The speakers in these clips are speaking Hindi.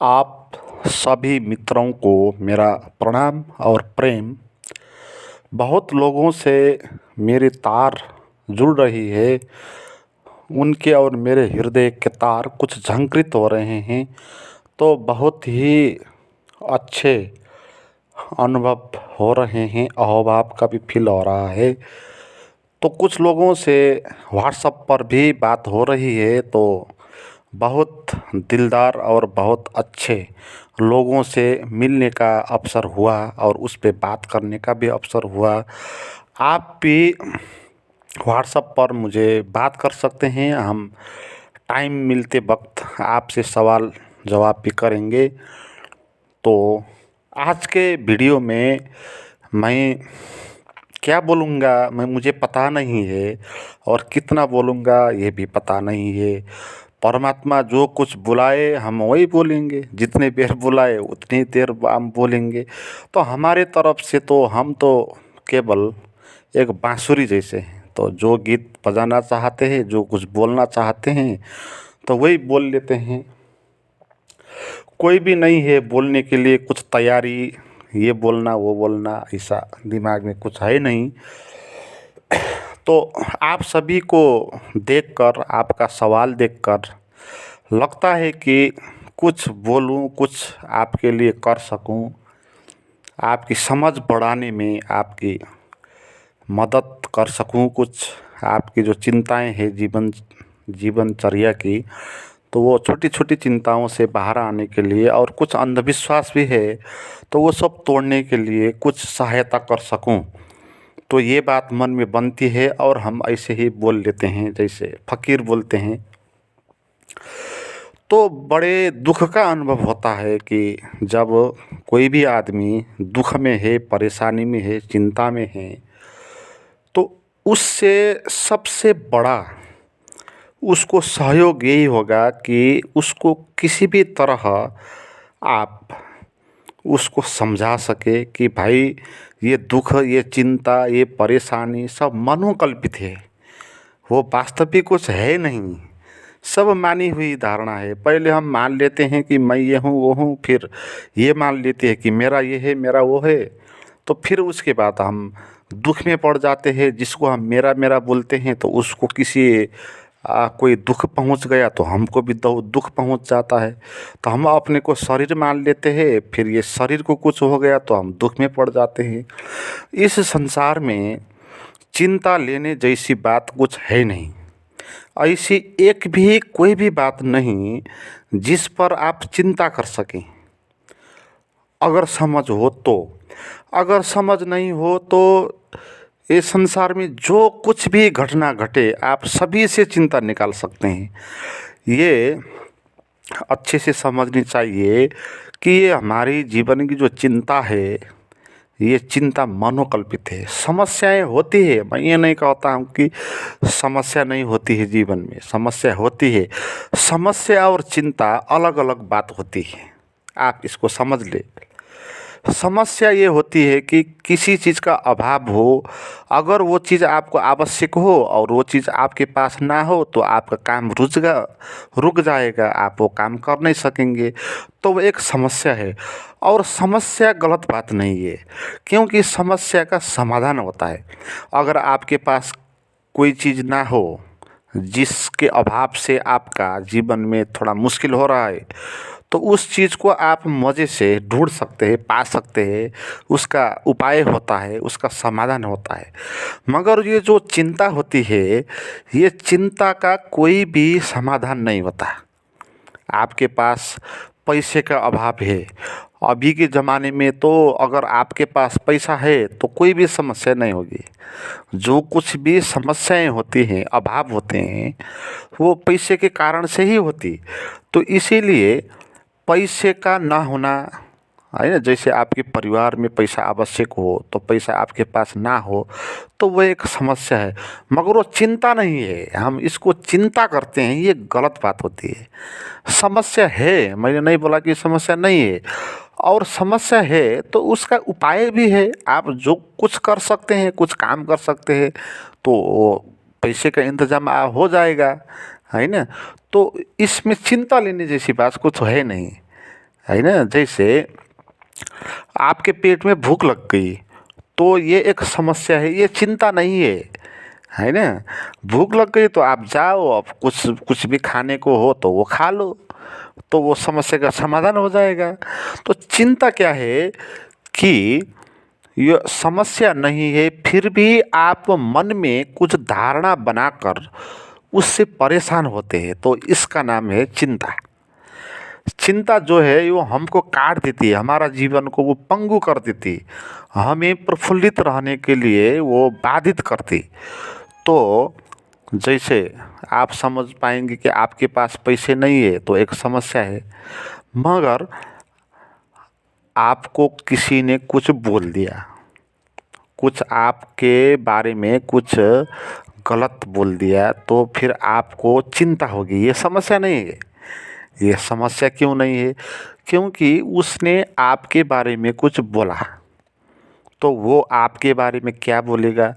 आप सभी मित्रों को मेरा प्रणाम और प्रेम। बहुत लोगों से मेरी तार जुड़ रही है, उनके और मेरे हृदय के तार कुछ झंकृत हो रहे हैं। तो बहुत ही अच्छे अनुभव हो रहे हैं, अहोभाव का भी फील हो रहा है। तो कुछ लोगों से व्हाट्सएप पर भी बात हो रही है, तो बहुत दिलदार और बहुत अच्छे लोगों से मिलने का अवसर हुआ और उस पे बात करने का भी अवसर हुआ। आप भी व्हाट्सएप पर मुझे बात कर सकते हैं। हम टाइम मिलते वक्त आपसे सवाल जवाब भी करेंगे। तो आज के वीडियो में मैं क्या बोलूँगा मुझे पता नहीं है, और कितना बोलूँगा ये भी पता नहीं है। परमात्मा जो कुछ बुलाए हम वही बोलेंगे, जितने देर बुलाए उतनी देर हम बोलेंगे। तो हमारे तरफ से तो हम तो केवल एक बांसुरी जैसे हैं, तो जो गीत बजाना चाहते हैं, जो कुछ बोलना चाहते हैं तो वही बोल लेते हैं। कोई भी नहीं है बोलने के लिए कुछ तैयारी, ये बोलना वो बोलना ऐसा दिमाग में कुछ है नहीं। तो आप सभी को देखकर, आपका सवाल देखकर लगता है कि कुछ बोलूं, कुछ आपके लिए कर सकूं, आपकी समझ बढ़ाने में आपकी मदद कर सकूं, कुछ आपकी जो चिंताएं हैं जीवनचर्या की, तो वो छोटी छोटी चिंताओं से बाहर आने के लिए, और कुछ अंधविश्वास भी है तो वो सब तोड़ने के लिए कुछ सहायता कर सकूं। तो ये बात मन में बनती है और हम ऐसे ही बोल लेते हैं जैसे फ़कीर बोलते हैं। तो बड़े दुख का अनुभव होता है कि जब कोई भी आदमी दुख में है, परेशानी में है, चिंता में है, तो उससे सबसे बड़ा उसको सहयोग यही होगा कि उसको किसी भी तरह आप उसको समझा सके कि भाई ये दुख, ये चिंता, ये परेशानी सब मनोकल्पित है, वो वास्तविक कुछ है नहीं, सब मानी हुई धारणा है। पहले हम मान लेते हैं कि मैं ये हूँ वो हूँ, फिर ये मान लेते हैं कि मेरा ये है मेरा वो है, तो फिर उसके बाद हम दुख में पड़ जाते हैं। जिसको हम मेरा मेरा बोलते हैं तो उसको किसी कोई दुख पहुंच गया तो हमको भी दुख पहुंच जाता है। तो हम अपने को शरीर मान लेते हैं, फिर ये शरीर को कुछ हो गया तो हम दुख में पड़ जाते हैं। इस संसार में चिंता लेने जैसी बात कुछ है नहीं। ऐसी एक भी कोई भी बात नहीं जिस पर आप चिंता कर सकें, अगर समझ हो तो। अगर समझ नहीं हो तो इस संसार में जो कुछ भी घटना घटे आप सभी से चिंता निकाल सकते हैं। ये अच्छे से समझनी चाहिए कि ये हमारी जीवन की जो चिंता है, ये चिंता मनोकल्पित है। समस्याएं होती है, मैं ये नहीं कहता हूँ कि समस्या नहीं होती है, जीवन में समस्या होती है। समस्या और चिंता अलग अलग बात होती है, आप इसको समझ ले। समस्या ये होती है कि किसी चीज़ का अभाव हो, अगर वो चीज़ आपको आवश्यक हो और वो चीज़ आपके पास ना हो तो आपका काम रुक जाएगा, आप वो काम कर नहीं सकेंगे। तो वो एक समस्या है, और समस्या गलत बात नहीं है, क्योंकि समस्या का समाधान होता है। अगर आपके पास कोई चीज़ ना हो जिसके अभाव से आपका जीवन में थोड़ा मुश्किल हो रहा है, तो उस चीज़ को आप मज़े से ढूंढ सकते हैं, पा सकते हैं, उसका उपाय होता है, उसका समाधान होता है। मगर ये जो चिंता होती है, ये चिंता का कोई भी समाधान नहीं होता। आपके पास पैसे का अभाव है, अभी के ज़माने में तो अगर आपके पास पैसा है तो कोई भी समस्या नहीं होगी। जो कुछ भी समस्याएं होती हैं, अभाव होते हैं, वो पैसे के कारण से ही होती। तो इसीलिए पैसे का ना होना है ना, जैसे आपके परिवार में पैसा आवश्यक हो तो पैसा आपके पास ना हो तो वह एक समस्या है, मगर वो चिंता नहीं है। हम इसको चिंता करते हैं, ये गलत बात होती है। समस्या है, मैंने नहीं बोला कि समस्या नहीं है, और समस्या है तो उसका उपाय भी है। आप जो कुछ कर सकते हैं, कुछ काम कर सकते हैं, तो पैसे का इंतजाम हो जाएगा, है ना। तो इसमें चिंता लेने जैसी बात कुछ है नहीं। है ना। जैसे आपके पेट में भूख लग गई तो ये एक समस्या है, ये चिंता नहीं है ना। भूख लग गई तो आप जाओ, अब कुछ कुछ भी खाने को हो तो वो खा लो, तो वो समस्या का समाधान हो जाएगा। तो चिंता क्या है कि ये समस्या नहीं है, फिर भी आप मन में कुछ धारणा बनाकर उससे परेशान होते हैं, तो इसका नाम है चिंता। चिंता जो है वो हमको काट देती है, हमारा जीवन को वो पंगु कर देती, हमें प्रफुल्लित रहने के लिए वो बाधित करती। तो जैसे आप समझ पाएंगे कि आपके पास पैसे नहीं है तो एक समस्या है, मगर आपको किसी ने कुछ बोल दिया, कुछ आपके बारे में कुछ गलत बोल दिया, तो फिर आपको चिंता होगी। ये समस्या नहीं है। ये समस्या क्यों नहीं है? क्योंकि उसने आपके बारे में कुछ बोला, तो वो आपके बारे में क्या बोलेगा,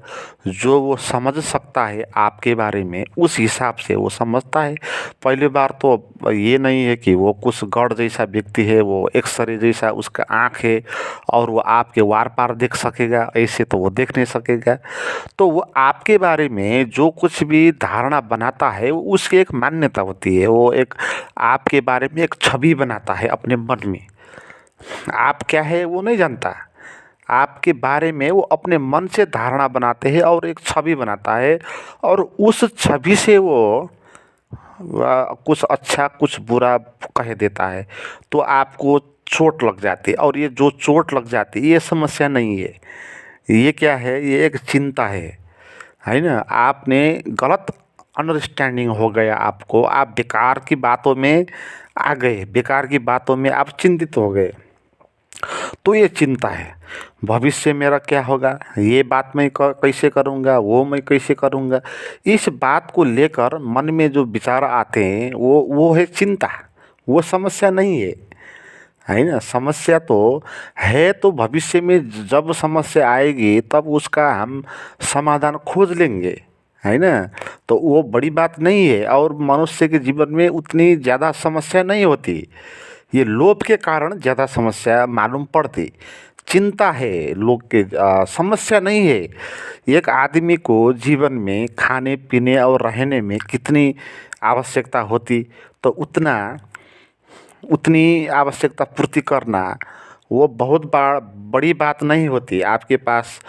जो वो समझ सकता है आपके बारे में उस हिसाब से वो समझता है। पहली बार तो ये नहीं है कि वो कुछ गॉड जैसा व्यक्ति है, वो एक्सरे जैसा उसका आँख है और वो आपके वार पार देख सकेगा, ऐसे तो वो देख नहीं सकेगा। तो वो आपके बारे में जो कुछ भी धारणा बनाता है वो उसकी एक मान्यता होती है, वो एक आपके बारे में एक छवि बनाता है अपने मन में। आप क्या है वो नहीं जानता, आपके बारे में वो अपने मन से धारणा बनाते हैं और एक छवि बनाता है, और उस छवि से वो कुछ अच्छा कुछ बुरा कह देता है, तो आपको चोट लग जाती है। और ये जो चोट लग जाती है ये समस्या नहीं है, ये क्या है, ये एक चिंता है ना। आपने गलत अंडरस्टैंडिंग हो गया आपको, आप बेकार की बातों में आ गए, बेकार की बातों में आप चिंतित हो गए, तो ये चिंता है। भविष्य मेरा क्या होगा, ये बात मैं कैसे करूँगा, वो मैं कैसे करूँगा, इस बात को लेकर मन में जो विचार आते हैं वो है चिंता, वो समस्या नहीं है ना। समस्या तो है, तो भविष्य में जब समस्या आएगी तब उसका हम समाधान खोज लेंगे, है ना। तो वो बड़ी बात नहीं है, और मनुष्य के जीवन में उतनी ज़्यादा समस्या नहीं होती। ये लोभ के कारण ज़्यादा समस्या मालूम पड़ती, चिंता है लोग के, समस्या नहीं है। एक आदमी को जीवन में खाने पीने और रहने में कितनी आवश्यकता होती, तो उतनी आवश्यकता पूर्ति करना वो बहुत बड़ी बात नहीं होती। आपके पास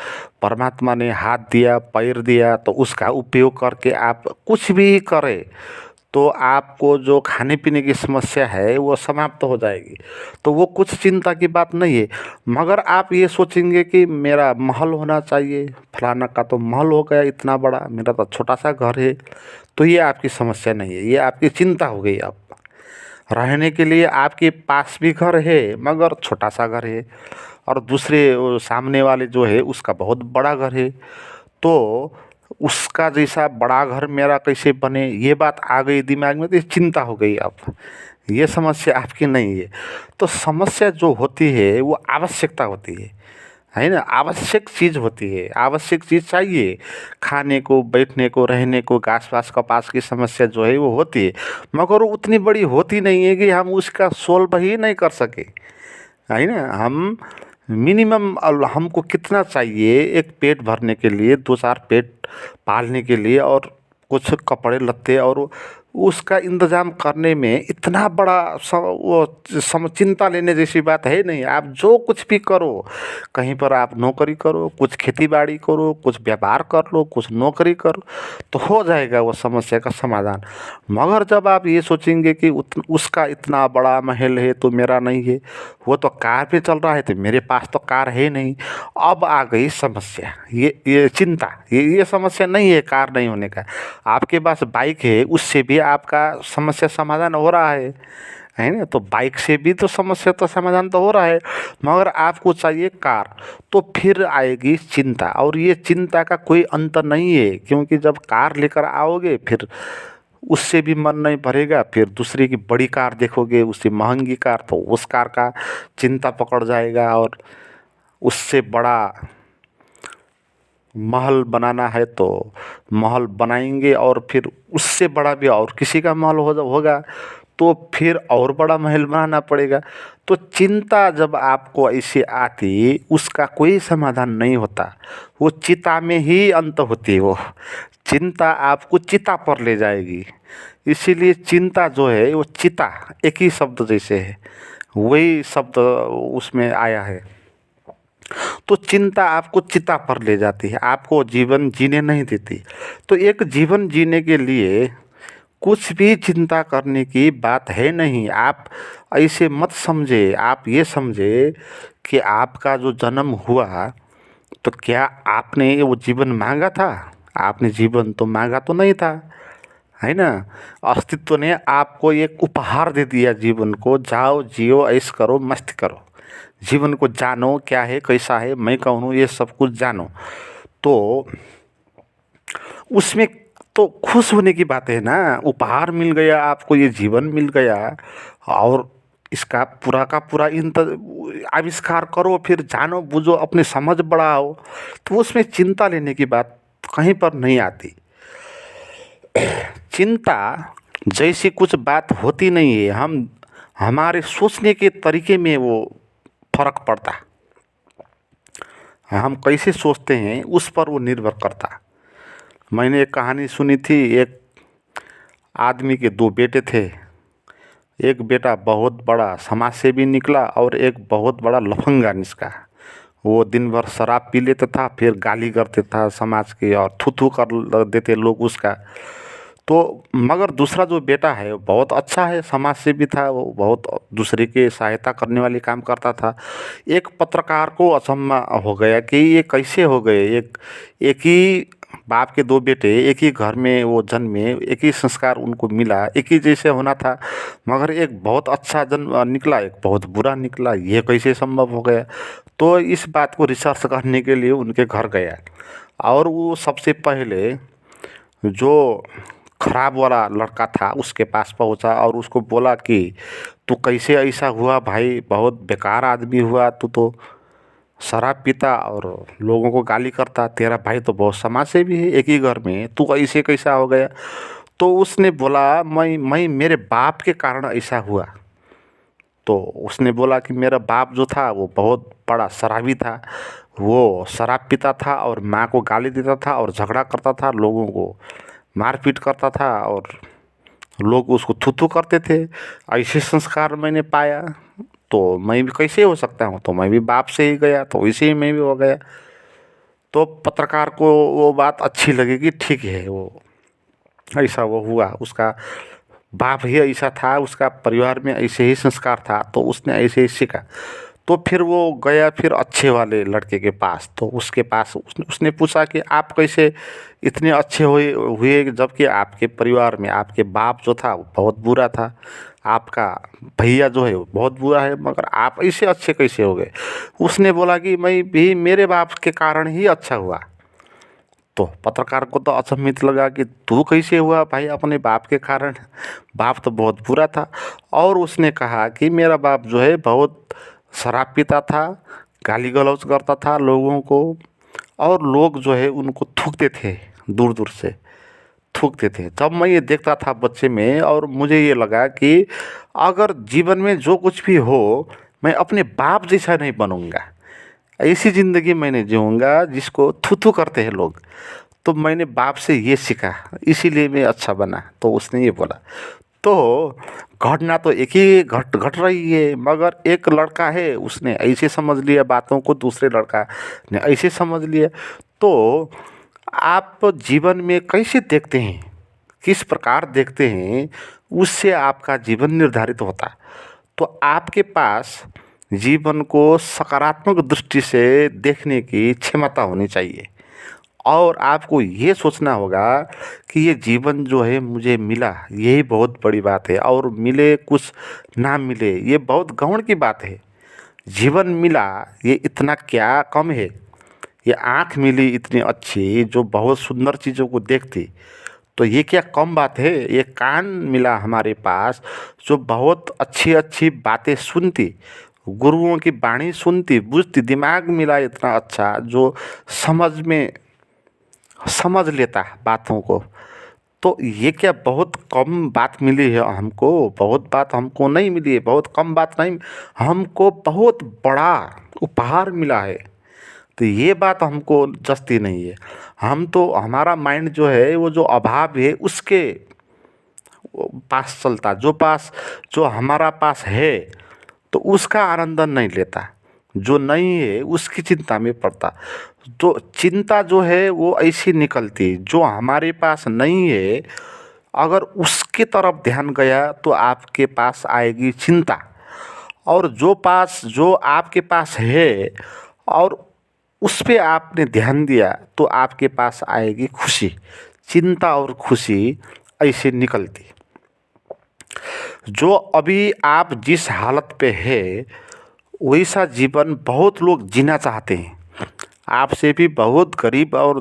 परमात्मा ने हाथ दिया, पैर दिया, तो उसका उपयोग करके आप कुछ भी करें तो आपको जो खाने पीने की समस्या है वो समाप्त हो जाएगी। तो वो कुछ चिंता की बात नहीं है। मगर आप ये सोचेंगे कि मेरा महल होना चाहिए, फलाना का तो महल हो गया इतना बड़ा, मेरा तो छोटा सा घर है, तो ये आपकी समस्या नहीं है, ये आपकी चिंता हो गई। अब रहने के लिए आपके पास भी घर है मगर छोटा सा घर है, और दूसरे वो सामने वाले जो है उसका बहुत बड़ा घर है, तो उसका जैसा बड़ा घर मेरा कैसे बने, ये बात आ गई दिमाग में, तो ये चिंता हो गई। अब ये समस्या आपकी नहीं है। तो समस्या जो होती है वो आवश्यकता होती है ना। आवश्यक चीज़ होती है, आवश्यक चीज़ चाहिए, खाने को, बैठने को, रहने को, घास वास कपास की समस्या जो है वो होती है, मगर वो उतनी बड़ी होती नहीं है कि हम उसका सोल्व ही नहीं कर सके, है ना। हम मिनिमम हमको कितना चाहिए, एक पेट भरने के लिए, दो चार पेट पालने के लिए, और कुछ कपड़े लत्ते और उसका इंतज़ाम करने में इतना बड़ा चिंता लेने जैसी बात है नहीं। आप जो कुछ भी करो, कहीं पर आप नौकरी करो, कुछ खेती बाड़ी करो, कुछ व्यापार कर लो, कुछ नौकरी करो, तो हो जाएगा वो समस्या का समाधान। मगर जब आप ये सोचेंगे कि उसका इतना बड़ा महल है तो मेरा नहीं है, वो तो कार पे चल रहा है तो मेरे पास तो कार है नहीं, अब आ गई समस्या, ये चिंता, ये समस्या नहीं है कार नहीं होने का। आपके पास बाइक है, उससे भी आपका समस्या समाधान हो रहा है ना। तो बाइक से भी तो समस्या तो समाधान तो हो रहा है, मगर आपको चाहिए कार, तो फिर आएगी चिंता। और ये चिंता का कोई अंतर नहीं है, क्योंकि जब कार लेकर आओगे फिर उससे भी मन नहीं भरेगा, फिर दूसरे की बड़ी कार देखोगे, उससे महंगी कार, तो उस कार का चिंता पकड़ जाएगा, और उससे बड़ा महल बनाना है तो महल बनाएंगे, और फिर उससे बड़ा भी और किसी का महल होगा, तो फिर और बड़ा महल बनाना पड़ेगा। तो चिंता जब आपको ऐसे आती, उसका कोई समाधान नहीं होता, वो चिता में ही अंत होती है। वो चिंता आपको चिता पर ले जाएगी। इसीलिए चिंता जो है वो चिता एक ही शब्द जैसे है, वही शब्द उसमें आया है। तो चिंता आपको चिता पर ले जाती है, आपको जीवन जीने नहीं देती। तो एक जीवन जीने के लिए कुछ भी चिंता करने की बात है नहीं। आप ऐसे मत समझे, आप ये समझे कि आपका जो जन्म हुआ, तो क्या आपने वो जीवन मांगा था? आपने जीवन तो मांगा तो नहीं था, है ना। अस्तित्व ने आपको एक उपहार दे दिया जीवन को, जाओ जियो, ऐश करो, मस्ती करो, जीवन को जानो क्या है, कैसा है, मैं कौन हूँ, ये सब कुछ जानो। तो उसमें तो खुश होने की बात है ना। उपहार मिल गया आपको, ये जीवन मिल गया, और इसका पूरा का पूरा आविष्कार करो, फिर जानो बुझो, अपनी समझ बढ़ाओ। तो उसमें चिंता लेने की बात कहीं पर नहीं आती। चिंता जैसी कुछ बात होती नहीं है, हम हमारे सोचने के तरीके में वो फर्क पड़ता, हम कैसे सोचते हैं उस पर वो निर्भर करता। मैंने एक कहानी सुनी थी, एक आदमी के दो बेटे थे। एक बेटा बहुत बड़ा समाज सेवी निकला और एक बहुत बड़ा लफंगा निकला। वो दिन भर शराब पी लेता था, फिर गाली करते था समाज की, और थू थू कर देते लोग उसका। तो मगर दूसरा जो बेटा है वो बहुत अच्छा है, समाज सेवी था, वो बहुत दूसरे की सहायता करने वाले काम करता था। एक पत्रकार को अचंभा हो गया कि ये कैसे हो गए, एक एक ही बाप के दो बेटे एक ही घर में वो जन्मे, एक ही संस्कार उनको मिला, एक ही जैसे होना था, मगर एक बहुत अच्छा जन्म निकला, एक बहुत बुरा निकला, ये कैसे संभव हो गया। तो इस बात को रिसर्च करने के लिए उनके घर गया, और वो सबसे पहले जो खराब वाला लड़का था उसके पास पहुंचा और उसको बोला कि तू कैसे ऐसा हुआ भाई, बहुत बेकार आदमी हुआ, तू तो शराब पीता और लोगों को गाली करता, तेरा भाई तो बहुत समाज सेवी है, एक ही घर में, तू ऐसे कैसा हो गया। तो उसने बोला मैं मेरे बाप के कारण ऐसा हुआ। तो उसने बोला कि मेरा बाप जो था वो बहुत बड़ा शराबी था, वो शराब पीता था और माँ को गाली देता था और झगड़ा करता था, लोगों को मारपीट करता था, और लोग उसको थू थू करते थे। ऐसे संस्कार मैंने पाया, तो मैं भी कैसे हो सकता हूँ, तो मैं भी बाप से ही गया, तो वैसे ही मैं भी हो गया। तो पत्रकार को वो बात अच्छी लगी कि ठीक है, वो ऐसा वो हुआ, उसका बाप ही ऐसा था, उसका परिवार में ऐसे ही संस्कार था, तो उसने ऐसे ही सीखा। तो फिर वो गया फिर अच्छे वाले लड़के के पास, तो उसके पास उसने पूछा कि आप कैसे इतने अच्छे हुए जबकि आपके परिवार में आपके बाप जो था वो बहुत बुरा था, आपका भैया जो है वो बहुत बुरा है, मगर आप ऐसे अच्छे कैसे हो गए। उसने बोला कि मैं भी मेरे बाप के कारण ही अच्छा हुआ। तो पत्रकार को तो अचंभित लगा कि तू कैसे हुआ भाई अपने बाप के कारण, बाप तो बहुत बुरा था। और उसने कहा कि मेरा बाप जो है बहुत शराब पीता था, गाली गलौज करता था लोगों को, और लोग जो है उनको थूकते थे, दूर दूर से थूकते थे। तब मैं ये देखता था बच्चे में, और मुझे ये लगा कि अगर जीवन में जो कुछ भी हो, मैं अपने बाप जैसा नहीं बनूंगा, ऐसी ज़िंदगी मैंने जीऊँगा जिसको थू थू करते हैं लोग। तो मैंने बाप से ये सीखा, इसीलिए मैं अच्छा बना। तो उसने ये बोला। तो घटना तो एक ही घट रही है, मगर एक लड़का है उसने ऐसे समझ लिया बातों को, दूसरे लड़का ने ऐसे समझ लिया। तो आप जीवन में कैसे देखते हैं, किस प्रकार देखते हैं, उससे आपका जीवन निर्धारित होता है। तो आपके पास जीवन को सकारात्मक दृष्टि से देखने की क्षमता होनी चाहिए, और आपको ये सोचना होगा कि ये जीवन जो है मुझे मिला, यही बहुत बड़ी बात है, और मिले कुछ ना मिले ये बहुत गौण की बात है। जीवन मिला ये इतना क्या कम है, ये आँख मिली इतनी अच्छी जो बहुत सुंदर चीज़ों को देखती, तो ये क्या कम बात है। ये कान मिला हमारे पास जो बहुत अच्छी अच्छी बातें सुनती, गुरुओं की वाणी सुनती बुझती, दिमाग मिला इतना अच्छा जो समझ लेता बातों को। तो ये क्या बहुत कम बात मिली है हमको? बहुत बात हमको नहीं मिली है, बहुत कम बात नहीं, हमको बहुत बड़ा उपहार मिला है। तो ये बात हमको जचती नहीं है। हम तो हमारा माइंड जो है वो जो अभाव है उसके पास चलता, जो हमारा पास है तो उसका आनंद नहीं लेता, जो नहीं है उसकी चिंता में पड़ता। तो चिंता जो है वो ऐसी निकलती, जो हमारे पास नहीं है अगर उसके तरफ ध्यान गया तो आपके पास आएगी चिंता, और जो आपके पास है और उस पे आपने ध्यान दिया तो आपके पास आएगी खुशी। चिंता और खुशी ऐसे निकलती। जो अभी आप जिस हालत पे है वैसा जीवन बहुत लोग जीना चाहते हैं। आपसे भी बहुत गरीब और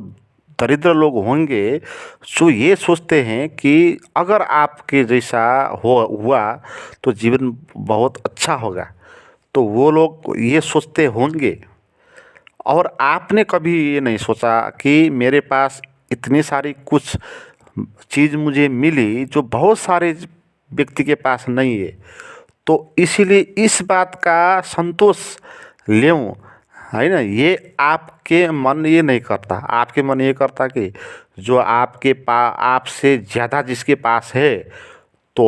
दरिद्र लोग होंगे जो ये सोचते हैं कि अगर आपके जैसा हुआ तो जीवन बहुत अच्छा होगा, तो वो लोग ये सोचते होंगे। और आपने कभी ये नहीं सोचा कि मेरे पास इतनी सारी कुछ चीज़ मुझे मिली जो बहुत सारे व्यक्ति के पास नहीं है, तो इसीलिए इस बात का संतोष लें, है ना। ये आपके मन ये नहीं करता, आपके मन ये करता कि जो आपसे ज़्यादा जिसके पास है तो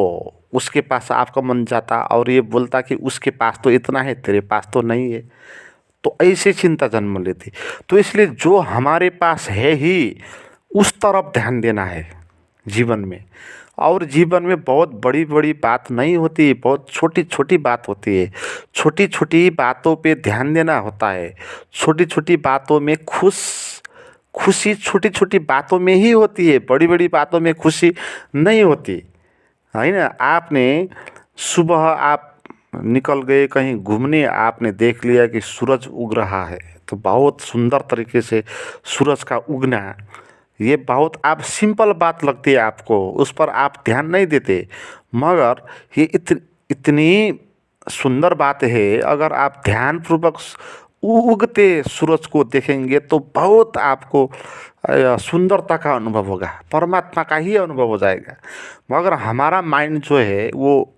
उसके पास आपका मन जाता और ये बोलता कि उसके पास तो इतना है, तेरे पास तो नहीं है। तो ऐसे चिंता जन्म लेती। तो इसलिए जो हमारे पास है ही उस तरफ ध्यान देना है जीवन में। और जीवन में बहुत बड़ी बड़ी बात नहीं होती, बहुत छोटी छोटी बात होती है। छोटी छोटी बातों पे ध्यान देना होता है। छोटी छोटी बातों में खुशी छोटी छोटी बातों में ही होती है, बड़ी बड़ी बातों में खुशी नहीं होती, है ना। आपने सुबह आप निकल गए कहीं घूमने, आपने देख लिया कि सूरज उग रहा है, तो बहुत सुंदर तरीके से सूरज का उगना, ये बहुत आप सिंपल बात लगती है आपको, उस पर आप ध्यान नहीं देते, मगर ये इतनी सुंदर बात है। अगर आप ध्यानपूर्वक उगते सूरज को देखेंगे तो बहुत आपको सुंदरता का अनुभव होगा, परमात्मा का ही अनुभव हो जाएगा। मगर हमारा माइंड जो है वो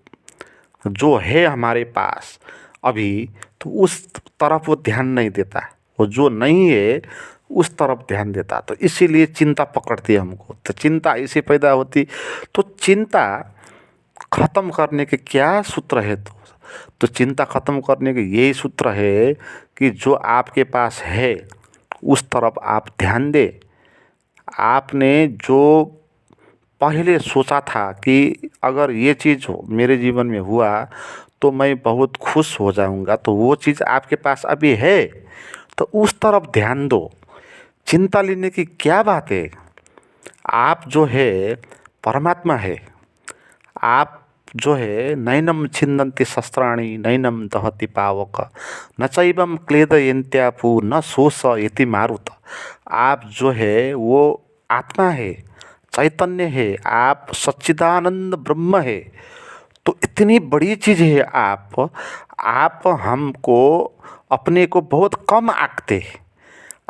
जो है हमारे पास अभी, तो उस तरफ वो ध्यान नहीं देता, वो जो नहीं है उस तरफ ध्यान देता। तो इसीलिए चिंता पकड़ती है हमको, तो चिंता इसी पैदा होती। तो चिंता खत्म करने के क्या सूत्र है? तो चिंता खत्म करने के यही सूत्र है कि जो आपके पास है उस तरफ आप ध्यान दें। आपने जो पहले सोचा था कि अगर ये चीज़ मेरे जीवन में हुआ तो मैं बहुत खुश हो जाऊंगा, तो वो चीज़ आपके पास अभी है, तो उस तरफ ध्यान दो। चिंता लेने की क्या बात है? आप जो है परमात्मा है। आप जो है नैनम छिन्दन्ति शस्त्राणि नैनम दहति पावक न चैवम क्लेदयन्त्यापु न शोष इति मारुत। आप जो है वो आत्मा है, चैतन्य है, आप सच्चिदानंद ब्रह्म है। तो इतनी बड़ी चीज़ है आप हमको अपने को बहुत कम आंकते।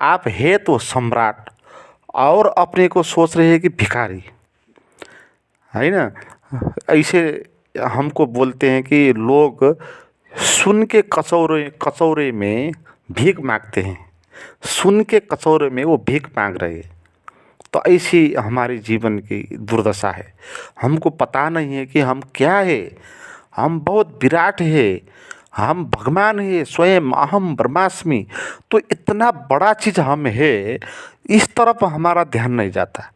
आप है तो सम्राट और अपने को सोच रहे हैं कि भिखारी, है ना। ऐसे हमको बोलते हैं कि लोग सुन के कचौरे में भीख मांगते हैं, सुन के कचौरे में वो भीख मांग रहे हैं। तो ऐसी हमारे जीवन की दुर्दशा है। हमको पता नहीं है कि हम क्या है। हम बहुत विराट है, हम भगवान है, स्वयं अहम ब्रह्मास्मि। तो इतना बड़ा चीज़ हम है, इस तरफ हमारा ध्यान नहीं जाता।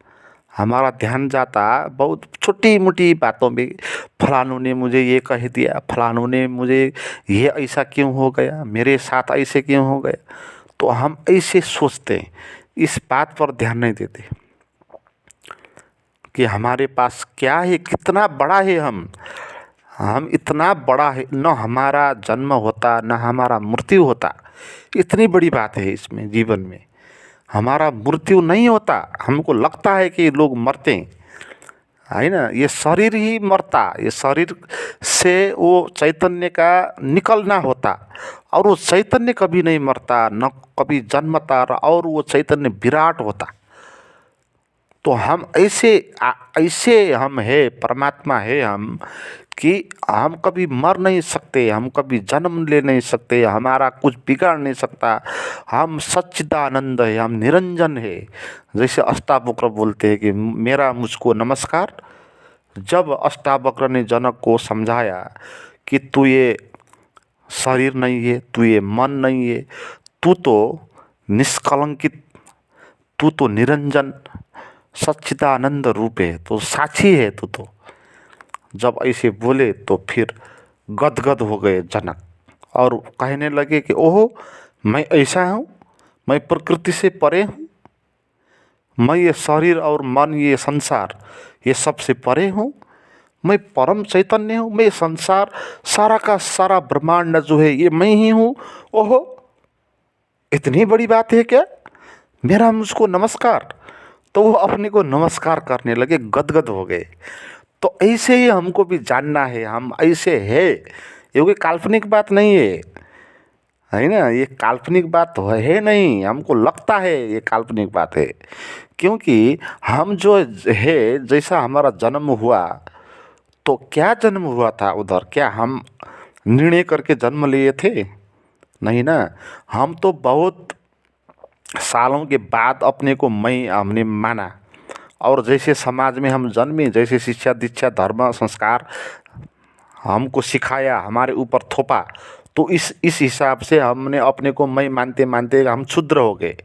हमारा ध्यान जाता बहुत छोटी मोटी बातों में। फलानों ने मुझे ये कह दिया, फलानों ने मुझे ये ऐसा क्यों हो गया, मेरे साथ ऐसे क्यों हो गया। तो हम ऐसे सोचते हैं, इस बात पर ध्यान नहीं देते कि हमारे पास क्या है, कितना बड़ा है हम इतना बड़ा है। न हमारा जन्म होता न हमारा मृत्यु होता, इतनी बड़ी बात है इसमें। जीवन में हमारा मृत्यु नहीं होता। हमको लगता है कि लोग मरते हैं, है ना। ये शरीर ही मरता, ये शरीर से वो चैतन्य का निकलना होता, और वो चैतन्य कभी नहीं मरता, न कभी जन्मता, और वो चैतन्य विराट होता। तो हम ऐसे हम है, परमात्मा है हम, कि हम कभी मर नहीं सकते, हम कभी जन्म ले नहीं सकते, हमारा कुछ बिगाड़ नहीं सकता। हम सच्चिदानंद है, हम निरंजन है। जैसे अष्टावक्र बोलते हैं कि मेरा मुझको नमस्कार। जब अष्टावक्र ने जनक को समझाया कि तू ये शरीर नहीं है, तू ये मन नहीं है, तू तो निष्कलंकित, तू तो निरंजन सच्चिदानंद रूप है, तो साक्षी है तू तो। जब ऐसे बोले तो फिर गदगद हो गए जनक और कहने लगे कि ओहो, मैं ऐसा हूँ, मैं प्रकृति से परे हूँ, मैं ये शरीर और मन, ये संसार, ये सबसे परे हूँ, मैं परम चैतन्य हूँ, मैं संसार सारा का सारा ब्रह्मांड जो है ये मैं ही हूँ। ओहो, इतनी बड़ी बात है क्या, मेरा मुझको नमस्कार। तो वो अपने को नमस्कार करने लगे, गदगद हो गए। तो ऐसे ही हमको भी जानना है, हम ऐसे है, ये कोई काल्पनिक बात नहीं है ना, ये काल्पनिक बात तो है नहीं, हमको लगता है ये काल्पनिक बात है। क्योंकि हम जो है, जैसा हमारा जन्म हुआ, तो क्या जन्म हुआ था उधर, क्या हम निर्णय करके जन्म लिए थे? नहीं ना। हम तो बहुत सालों के बाद अपने को मैं हमने माना, और जैसे समाज में हम जन्मे, जैसे शिक्षा दीक्षा धर्म संस्कार हमको सिखाया, हमारे ऊपर थोपा, तो इस हिसाब से हमने अपने को मैं मानते मानते हम क्षुद्र हो गए।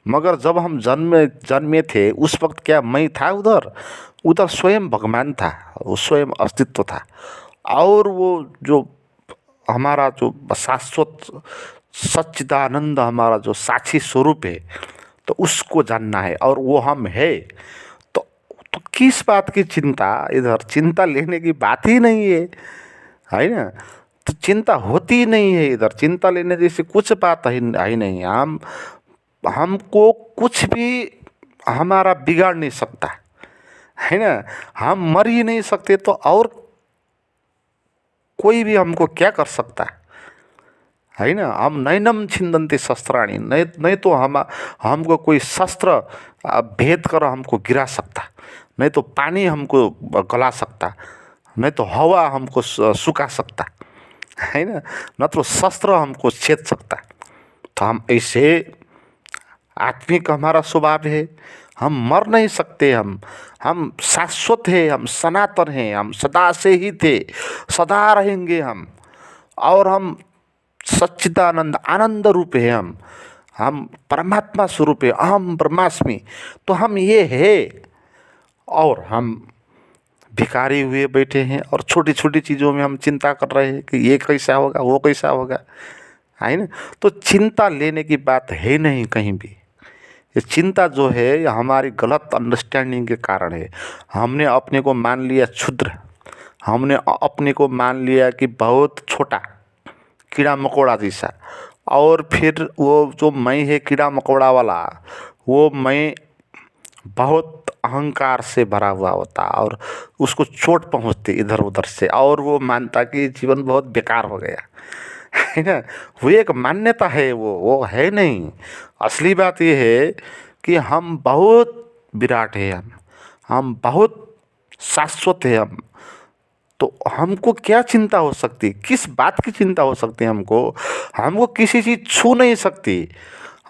मगर जब हम जन्मे थे उस वक्त क्या मैं था उधर? उधर स्वयं भगवान था, वो स्वयं अस्तित्व था। और वो जो हमारा जो शाश्वत सच्चिदानंद, हमारा जो साक्षी स्वरूप है, तो उसको जानना है, और वो हम है। तो किस बात की चिंता, इधर चिंता लेने की बात ही नहीं है ना। तो चिंता होती ही नहीं है इधर, चिंता लेने जैसी कुछ बात है ही नहीं। हमको कुछ भी हमारा बिगाड़ नहीं सकता है ना। हम मर ही नहीं सकते, तो और कोई भी हमको क्या कर सकता है ना। हम नैनम छिंदन्ति शस्त्राणी, नहीं तो हमको कोई शस्त्र भेद कर हमको गिरा सकता, नहीं तो पानी हमको गला सकता, नहीं तो हवा हमको सुखा सकता है ना, न तो शस्त्र हमको छेद सकता। तो हम ऐसे आत्मिक हमारा स्वभाव है, हम मर नहीं सकते, हम शाश्वत है, हम सनातन हैं, हम सदा से ही थे, सदा रहेंगे हम। और हम सच्चिदानंद आनंद रूप है, हम परमात्मा स्वरूप है, अहम ब्रह्मास्मि। तो हम ये है, और हम भिखारी हुए बैठे हैं, और छोटी छोटी चीज़ों में हम चिंता कर रहे हैं कि ये कैसा होगा, वो कैसा होगा, है ना। तो चिंता लेने की बात है नहीं कहीं भी। ये चिंता जो है ये हमारी गलत अंडरस्टैंडिंग के कारण है। हमने अपने को मान लिया क्षुद्र, हमने अपने को मान लिया कि बहुत छोटा, कीड़ा मकोड़ा जैसा। और फिर वो जो मैं है कीड़ा मकोड़ा वाला, वो मैं बहुत अहंकार से भरा हुआ होता, और उसको चोट पहुंचती इधर उधर से, और वो मानता कि जीवन बहुत बेकार हो गया है ना। वो एक मान्यता है, वो है नहीं। असली बात ये है कि हम बहुत विराट है, हम बहुत शाश्वत है हम। तो हमको क्या चिंता हो सकती, किस बात की चिंता हो सकती है हमको किसी चीज़ छू नहीं सकती।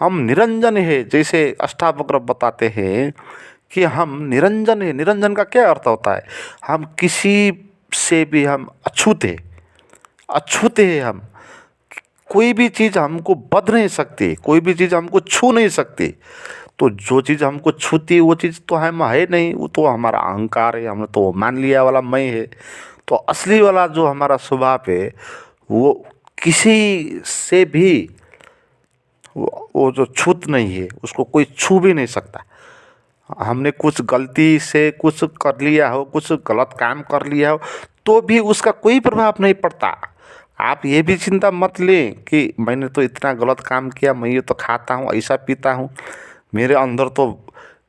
हम निरंजन है, जैसे अष्टावक्र बताते हैं कि हम निरंजन है। निरंजन का क्या अर्थ होता है? हम किसी से भी हम अछूत है, अछूत है हम। कोई भी चीज़ हमको बध नहीं सकती, कोई भी चीज़ हमको छू नहीं सकती। तो जो चीज़ हमको छूती है वो चीज़ तो हम है नहीं, वो तो हमारा अहंकार है, हमने तो मान लिया वाला मैं है। तो असली वाला जो हमारा स्वभाव है, वो किसी से भी वो जो छूत नहीं है, उसको कोई छू भी नहीं सकता। हमने कुछ गलती से कुछ कर लिया हो, कुछ गलत काम कर लिया हो, तो भी उसका कोई प्रभाव नहीं पड़ता। आप ये भी चिंता मत लें कि मैंने तो इतना गलत काम किया, मैं ये तो खाता हूँ, ऐसा पीता हूँ, मेरे अंदर तो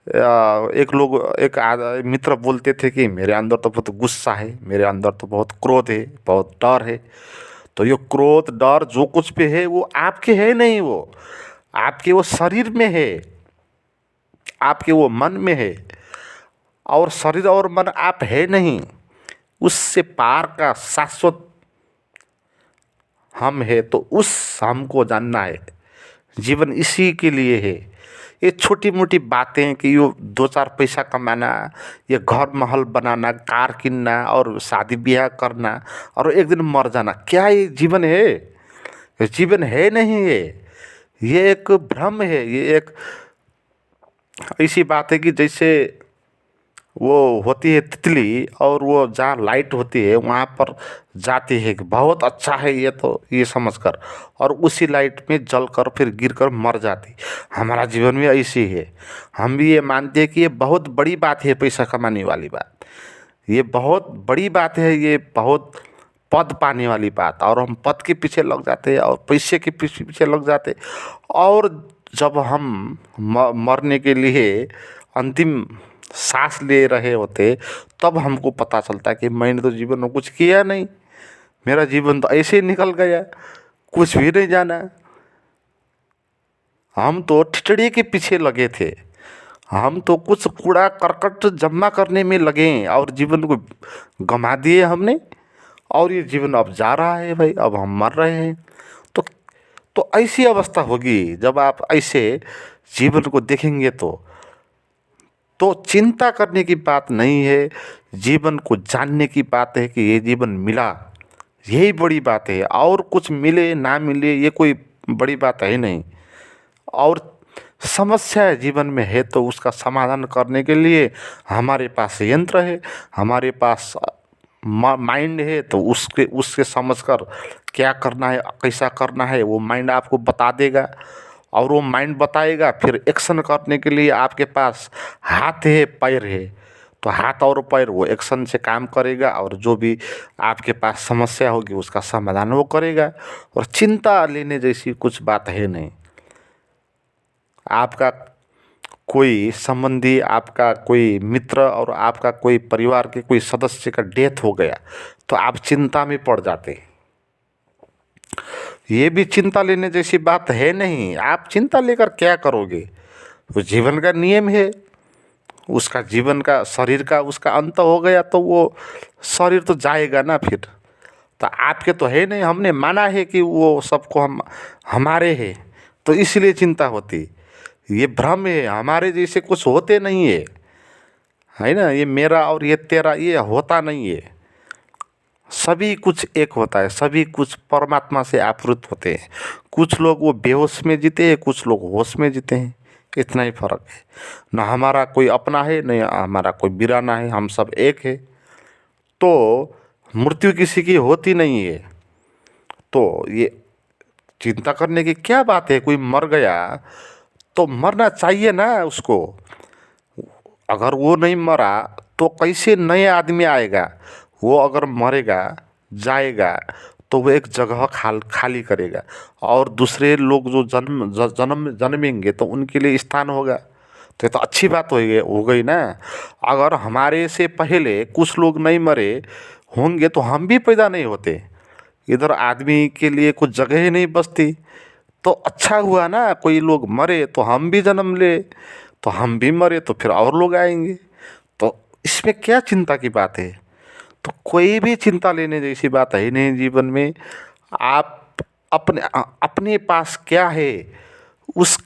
एक मित्र बोलते थे कि मेरे अंदर तो बहुत गुस्सा है, मेरे अंदर तो बहुत क्रोध है, बहुत डर है। तो ये क्रोध डर जो कुछ भी है वो आपके है नहीं, वो आपके वो शरीर में है, आपके वो मन में है। और शरीर और मन आप है नहीं, उससे पार का शाश्वत हम है। तो उस हम को जानना है। जीवन इसी के लिए है। ये छोटी मोटी बातें कि यो 2-4 पैसा कमाना, ये घर महल बनाना, कार किनना और शादी ब्याह करना और एक दिन मर जाना, क्या ये जीवन है? ये जीवन है नहीं है। ये एक भ्रम है। ये एक ऐसी बात है कि जैसे वो होती है तितली और वो जहाँ लाइट होती है वहाँ पर जाती है कि बहुत अच्छा है ये, तो ये समझकर, और उसी लाइट में जलकर फिर गिरकर मर जाती। हमारा जीवन में ऐसी है। हम भी ये मानते हैं कि ये बहुत बड़ी बात है, पैसा कमाने वाली बात, ये बहुत बड़ी बात है, ये बहुत पद पाने वाली बात, और हम पद के पीछे लग जाते हैं और पैसे के पीछे पीछे लग जाते। और जब हम मरने के लिए अंतिम सांस ले रहे होते, तब हमको पता चलता कि मैंने तो जीवन में कुछ किया नहीं, मेरा जीवन तो ऐसे ही निकल गया, कुछ भी नहीं जाना। हम तो ठिठड़ी के पीछे लगे थे, हम तो कुछ कूड़ा करकट जमा करने में लगे और जीवन को गंवा दिए हमने। और ये जीवन अब जा रहा है भाई, अब हम मर रहे हैं। तो ऐसी अवस्था होगी जब आप ऐसे जीवन को देखेंगे। तो चिंता करने की बात नहीं है, जीवन को जानने की बात है कि ये जीवन मिला, यही बड़ी बात है। और कुछ मिले ना मिले ये कोई बड़ी बात है नहीं। और समस्या जीवन में है तो उसका समाधान करने के लिए हमारे पास यंत्र है, हमारे पास माइंड है। तो उसके समझकर क्या करना है, कैसा करना है, वो माइंड आपको बता देगा। और वो माइंड बताएगा, फिर एक्शन करने के लिए आपके पास हाथ है, पैर है। तो हाथ और पैर वो एक्शन से काम करेगा, और जो भी आपके पास समस्या होगी उसका समाधान वो करेगा। और चिंता लेने जैसी कुछ बात है नहीं। आपका कोई संबंधी, आपका कोई मित्र और आपका कोई परिवार के कोई सदस्य का डेथ हो गया तो आप चिंता में पड़ जाते हैं। ये भी चिंता लेने जैसी बात है नहीं। आप चिंता लेकर क्या करोगे? वो जीवन का नियम है, उसका जीवन का, शरीर का उसका अंत हो गया तो वो शरीर तो जाएगा ना फिर। तो आपके तो है नहीं, हमने माना है कि वो सबको हमारे है, तो इसलिए चिंता होती। ये भ्रम है, हमारे जैसे कुछ होते नहीं है ना। ये मेरा और ये तेरा ये होता नहीं है। सभी कुछ एक होता है, सभी कुछ परमात्मा से आवृत होते हैं। कुछ लोग वो बेहोश में जीते हैं, कुछ लोग होश में जीते हैं, इतना ही फर्क है। ना हमारा कोई अपना है, न हमारा कोई बिराना है, हम सब एक है। तो मृत्यु किसी की होती नहीं है। तो ये चिंता करने की क्या बात है? कोई मर गया तो मरना चाहिए ना उसको। अगर वो नहीं मरा तो कैसे नए आदमी आएगा? वो अगर मरेगा, जाएगा, तो वो एक जगह खाली करेगा और दूसरे लोग जो जन्मेंगे तो उनके लिए स्थान होगा। तो ये तो अच्छी बात हो गई ना। अगर हमारे से पहले कुछ लोग नहीं मरे होंगे तो हम भी पैदा नहीं होते, इधर आदमी के लिए कुछ जगह ही नहीं बचती। तो अच्छा हुआ ना, कोई लोग मरे तो हम भी जन्म ले, तो हम भी मरे तो फिर और लोग आएंगे। तो इसमें क्या चिंता की बात है? तो कोई भी चिंता लेने जैसी बात है नहीं जीवन में। आप अपने पास क्या है उस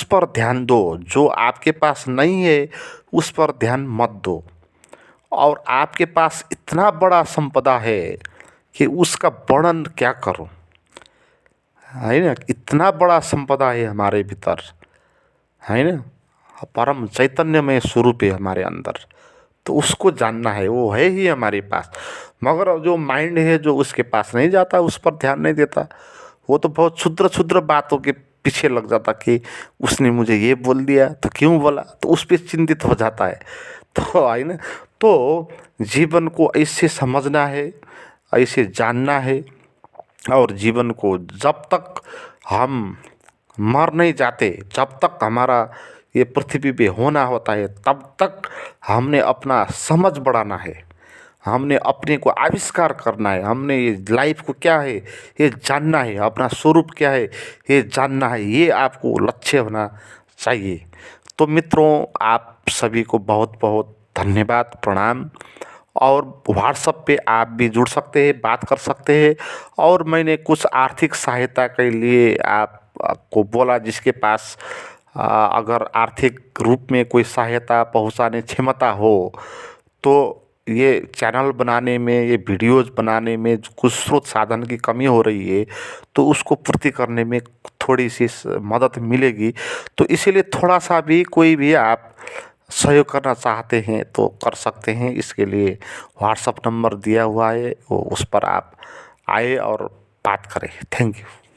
पर ध्यान दो। जो आपके पास नहीं है उस पर ध्यान मत दो। और आपके पास इतना बड़ा संपदा है कि उसका वर्णन क्या करूं, है ना। इतना बड़ा संपदा है हमारे भीतर, है ना। परम चैतन्य में स्वरूप है हमारे अंदर। तो उसको जानना है, वो है ही हमारे पास। मगर जो माइंड है जो उसके पास नहीं जाता, उस पर ध्यान नहीं देता, वो तो बहुत क्षुद्र बातों के पीछे लग जाता कि उसने मुझे ये बोल दिया तो क्यों बोला, तो उस पर चिंतित हो जाता है। तो है ना। तो जीवन को ऐसे समझना है, ऐसे जानना है। और जीवन को जब तक हम मर नहीं जाते, जब तक हमारा ये पृथ्वी पे होना होता है, तब तक हमने अपना समझ बढ़ाना है, हमने अपने को आविष्कार करना है। हमने ये लाइफ को क्या है ये जानना है, अपना स्वरूप क्या है ये जानना है। ये आपको लक्ष्य होना चाहिए। तो मित्रों, आप सभी को बहुत बहुत धन्यवाद, प्रणाम। और व्हाट्सएप पे आप भी जुड़ सकते हैं, बात कर सकते हैं। और मैंने कुछ आर्थिक सहायता के लिए आपको बोला, जिसके पास अगर आर्थिक रूप में कोई सहायता पहुंचाने क्षमता हो, तो ये चैनल बनाने में, ये वीडियोज़ बनाने में जो कुछ स्रोत साधन की कमी हो रही है, तो उसको पूर्ति करने में थोड़ी सी मदद मिलेगी। तो इसीलिए थोड़ा सा भी कोई भी आप सहयोग करना चाहते हैं तो कर सकते हैं। इसके लिए व्हाट्सएप नंबर दिया हुआ है, वो उस पर आप आए और बात करें। Thank you.